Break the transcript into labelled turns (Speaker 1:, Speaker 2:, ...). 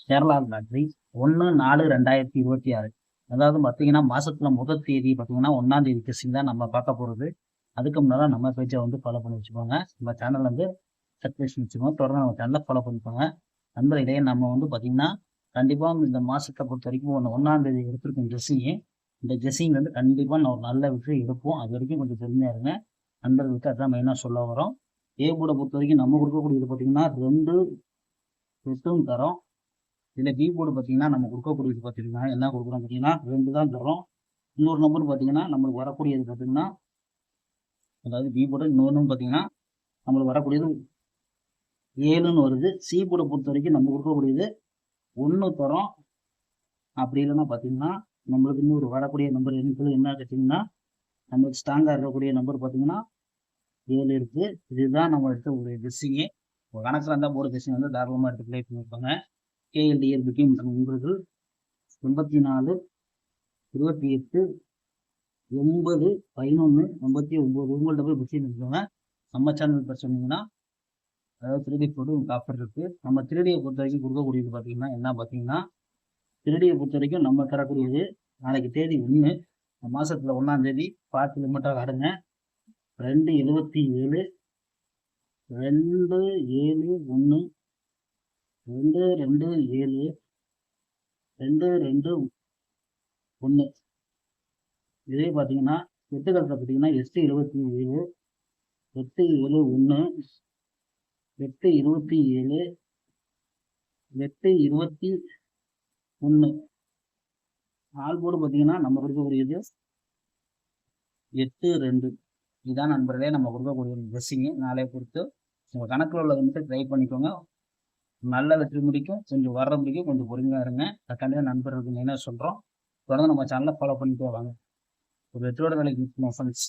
Speaker 1: Kerala lottery 1/4/2026. அதாவது பார்த்தீங்கன்னா மாசத்துல முதல் தேதி பார்த்தீங்கன்னா 1ஆம் தேதி கெஸ்ஸிங் தான் நம்ம பார்க்க போறது. அதுக்கு முன்னால நம்ம பேஜை வந்து ஃபாலோ பண்ணி வச்சுக்கோங்க. நம்ம சேனல் வந்து சப்ஸ்கிரிப்ஷன் வச்சுக்கோங்க. தொடர்ந்து நம்ம சேனலை ஃபாலோ பண்ணிக்கோங்க. நண்பர்களே, நம்ம வந்து பார்த்தீங்கன்னா கண்டிப்பா இந்த மாசத்தை பொறுத்த வரைக்கும் 1ஆம் தேதி எடுத்திருக்கும் கெஸ்ஸிங். இந்த கெஸ்ஸிங் வந்து கண்டிப்பா நான் ஒரு நல்ல விஷயம் எடுப்போம். அது வரைக்கும் கொஞ்சம் பொறுமையா இருங்க. நண்பர்களுக்கு அதான் மெயினா சொல்ல வரோம். ஏ போர்டை பொறுத்த வரைக்கும் நம்ம கொடுக்கக்கூடியது பார்த்தீங்கன்னா 2 8 தரோம். இதுல பி போர்டு பார்த்தீங்கன்னா நம்ம கொடுக்கக்கூடியது பார்த்தீங்கன்னா என்ன கொடுக்குறோம் பார்த்தீங்கன்னா 2 தான் தரோம். இன்னொரு நம்பர் பார்த்தீங்கன்னா நம்மளுக்கு வரக்கூடியது பார்த்தீங்கன்னா, அதாவது பி போர்டு இன்னொன்று பார்த்தீங்கன்னா நம்மளுக்கு வரக்கூடியது 7ன்னு வருது. சி போர்டை பொறுத்த வரைக்கும் நம்ம கொடுக்கக்கூடியது 1 தரோம். அப்படி இல்லைன்னா பார்த்தீங்கன்னா நம்மளுக்கு இன்னொரு வரக்கூடிய நம்பர் என்ன கேட்டிங்கன்னா, நம்மளுக்கு ஸ்ட்ராங்காக இருக்கக்கூடிய நம்பர் பார்த்தீங்கன்னா 7 இருக்கு. இதுதான் நம்ம எடுத்த ஒரு கெஸ்ஸிங்கு. கணக்கில் இருந்தால் போர்டு கெஸ்ஸிங் வந்து தாராளமாக எடுத்து ப்ளே பண்ணியிருப்பாங்க. கேஎல்டிஎல் புக்கிங் மற்றும் நண்பர்கள் 84 28 9 11 89 உங்கள்கிட்ட போய் புக்கிங் பண்ணிக்கோங்க. நம்ம சேனல் இப்போ சொன்னீங்கன்னா அதாவது 3D போட்டு உங்களுக்கு ஆஃபர் இருக்கு. நம்ம 3Dயை பொறுத்த வரைக்கும் கொடுக்கக்கூடியது பார்த்தீங்கன்னா என்ன பார்த்தீங்கன்னா, 3Dயை பொறுத்த வரைக்கும் நம்ம தரக்கூடியது நாளைக்கு தேதி 1 மாசத்துல 1ஆம் தேதி பார்த்து லிமிட்டாக ஆடுங்க. 2/77 2/7/1 2/2/7 2/2/1. இதே பார்த்தீங்கன்னா 8 காலத்தில் பார்த்தீங்கன்னா 8/27 8/7/1 8/27 8/21. ஆல் போர்டு பார்த்தீங்கன்னா நம்ம கொடுக்கக்கூடியது 8/2. இதுதான் நண்பர்களே நம்ம கொடுக்கக்கூடிய ட்ரெஸ்ஸிங்கு. நாளை பொறுத்து உங்கள் கணக்கில் உள்ளதை மட்டும் ட்ரை பண்ணிக்கோங்க. நல்ல வெற்றி முடிக்கும். கொஞ்சம் வர்ற முடிக்கும் கொஞ்சம் பொறுமையாக இருங்க. அதுக்காண்டி நண்பர்களுக்கு மெயினாக சொல்கிறோம். தொடர்ந்து நம்ம சேனலை ஃபாலோ பண்ணிட்டு வாங்க. ஒரு வெற்றியோட வேலைக்கு ஃப்ரெண்ட்ஸ்.